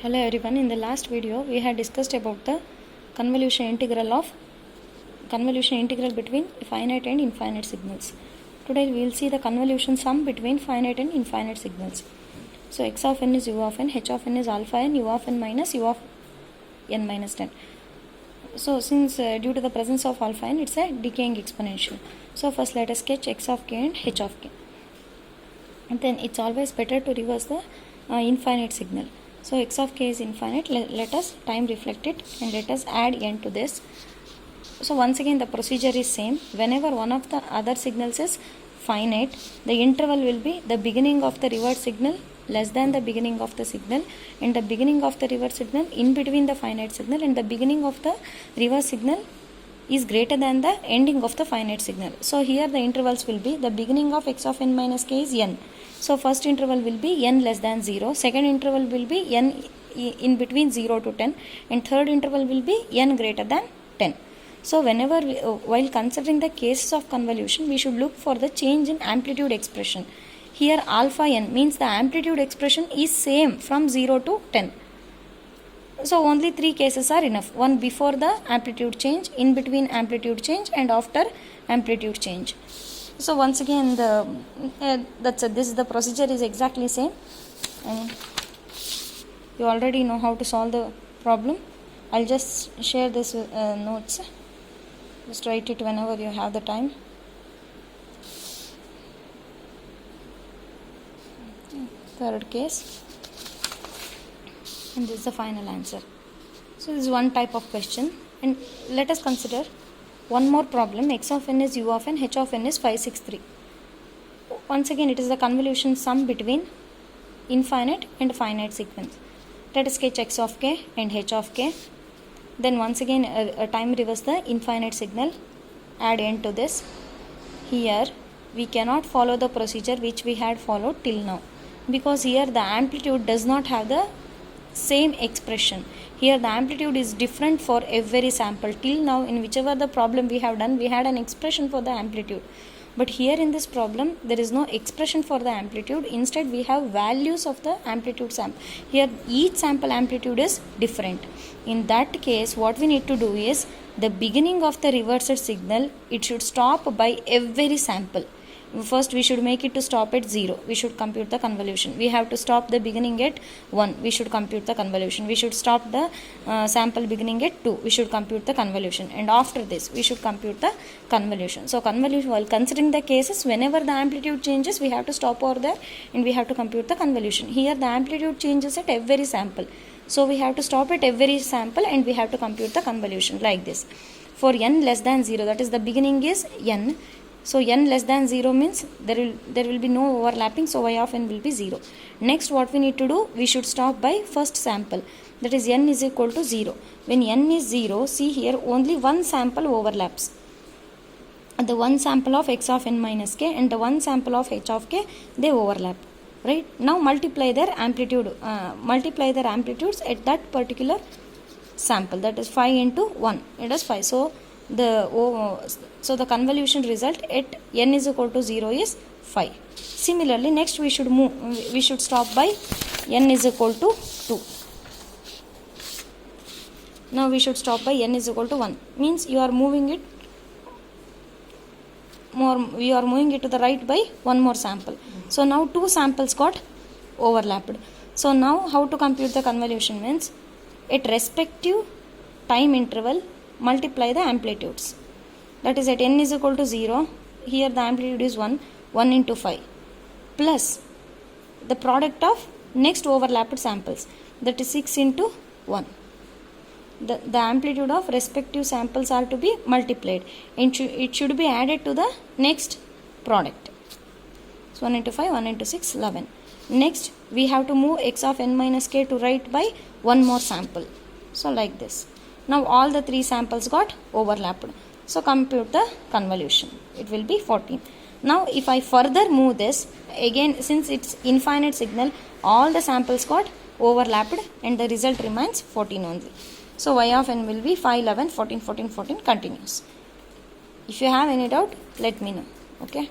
Hello everyone, in the last video we had discussed about the convolution integral between finite and infinite signals. Today we will see the convolution sum between finite and infinite signals. So x of n is u of n, h of n is alpha n, u of n minus u of n minus 10. So since due to the presence of alpha n, it's a decaying exponential. So first let us sketch x of k and h of k. And then it's always better to reverse the infinite signal. So x of k is infinite. Let us time reflect it and let us add n to this. So once again the procedure is same. Whenever one of the other signals is finite, the interval will be the beginning of the reverse signal less than the beginning of the signal, and the beginning of the reverse signal in between the finite signal, and the beginning of the reverse signal is greater than the ending of the finite signal. So here the intervals will be the beginning of x of n minus k is n. So first interval will be n less than 0, second interval will be n in between 0 to 10, and third interval will be n greater than 10. So whenever while considering the cases of convolution, we should look for the change in amplitude expression. Here alpha n means the amplitude expression is same from 0 to 10. So only three cases are enough. One before the amplitude change, in between amplitude change, and after amplitude change. So once again this is the procedure is exactly same. You already know how to solve the problem. I'll just share this notes. Just write it whenever you have the time. Third case, and this is the final answer. So this is one type of question, and let us consider one more problem. X of n is u of n, h of n is 563. Once again it is the convolution sum between infinite and finite sequence. Let us sketch x of k and h of k. Then once again a time reverse the infinite signal, add n to this. Here we cannot follow the procedure which we had followed till now, because here the amplitude does not have the same expression. Here the amplitude is different for every sample. Till now in whichever the problem we have done, we had an expression for the amplitude. But here in this problem there is no expression for the amplitude. Instead we have values of the amplitude sample. Here each sample amplitude is different. In that case what we need to do is the beginning of the reversed signal, it should stop by every sample. First we should make it to stop at 0. We should compute the convolution. We have to stop the beginning at 1. We should compute the convolution. We should stop the sample beginning at 2. We should compute the convolution. And after this we should compute the convolution. So convolution, while considering the cases, whenever the amplitude changes, we have to stop over there and we have to compute the convolution. Here the amplitude changes at every sample. So we have to stop at every sample and we have to compute the convolution like this. For n less than 0, that is the beginning is n. So n less than 0 means there will be no overlapping, so y of n will be 0. Next what we need to do, we should stop by first sample, that is n is equal to 0. When n is 0, see here only one sample overlaps. The one sample of x of n minus k and the one sample of h of k, they overlap. Right? Now multiply their amplitudes at that particular sample, that is 5 into 1, it is 5. So the convolution result at n is equal to 0 is 5. Similarly, next we should stop by n is equal to 2. Now we should stop by n is equal to 1. Means you are moving it to the right by one more sample. So now two samples got overlapped. So now how to compute the convolution means at respective time interval multiply the amplitudes. That is at n is equal to 0, here the amplitude is 1 into 5, plus the product of next overlapped samples, that is 6 into 1. The amplitude of respective samples are to be multiplied and it should be added to the next product. So 1 into 5, 1 into 6, 11. Next we have to move x of n minus k to right by one more sample. So like this. Now all the three samples got overlapped. So compute the convolution. It will be 14. Now if I further move this, again since it's infinite signal, all the samples got overlapped and the result remains 14 only. So y of n will be 5, 11, 14, 14, 14 continues. If you have any doubt, let me know. Okay.